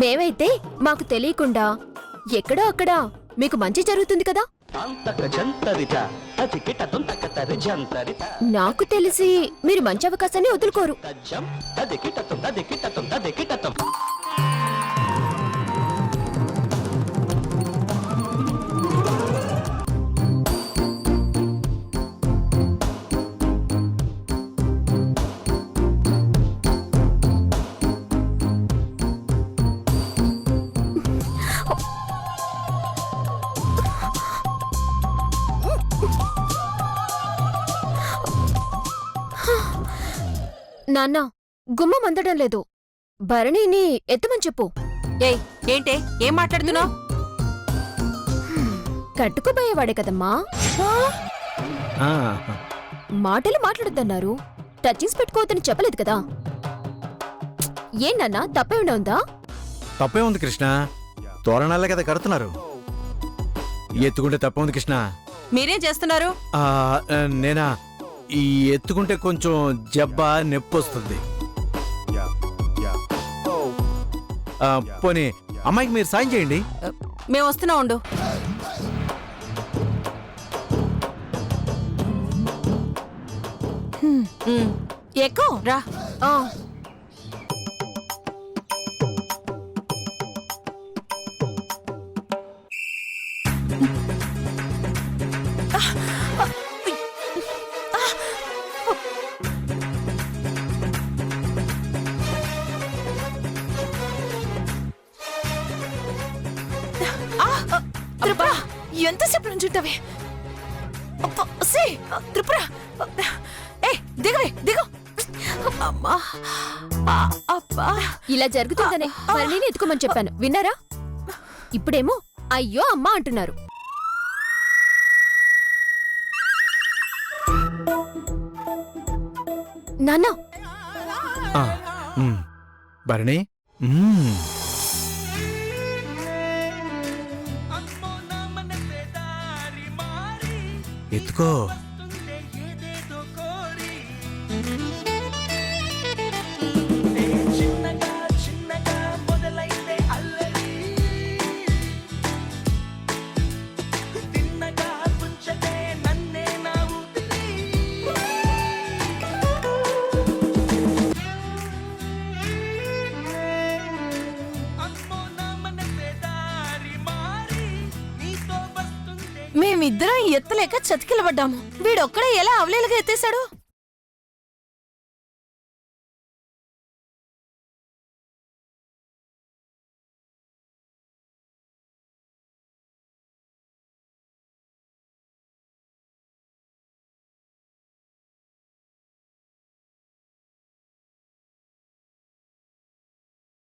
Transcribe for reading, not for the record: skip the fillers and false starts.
మేమైతే మాకు తెలియకుండా ఎక్కడో అక్కడ మీకు మంచి జరుగుతుంది కదా. నాకు తెలిసి మీరు మంచి అవకాశాన్ని వదులుకోరు. నాన్న, గుమ్మం అందడం లేదు. భరణిని ఎత్తమని చెప్పు. ఏయ్, ఏంటే ఏం మాట్లాడుతున్నావు? కట్టుకుపోయేవాడే కదమ్మా. మాటలు మాట్లాడొద్దన్నారు. టచింగ్స్ పెట్టుకోవద్దని చెప్పలేదు కదా. ఏంటన్నా తప్పేమైనా ఉందా? తప్పే ఉంది కృష్ణ. తోరణాలే కదా కడుతున్నారు. ఎత్తుకుంటే తప్పే ఉంది కృష్ణ. మీరేం చేస్తున్నారు? నేనా, ఈ ఎత్తుకుంటే కొంచెం జబ్బా నొప్పి వస్తుంది. పోనీ అమ్మాయికి మీరు సాయం చేయండి. మేము వస్తున్నా ఉండు. ఎక్కువ రా. త్రిపుర, ఎంతసేపు నుంచి ఉంటావే? త్రిపుర, దిగవే, దిగు. అమ్మా, అబ్బా. ఇలా జరుగుతుందనే భరణిని ఎత్తుకోమని చెప్పాను, విన్నారా? ఇప్పుడేమో అయ్యో అమ్మా అంటున్నారు. నాన్న, భరణి, ఎత్తుకో. మేమిద్దరం ఎత్తలేక చతికిలబడ్డాము. వీడొక్కడే ఎలా అవలేలుగా ఎత్తేశాడు?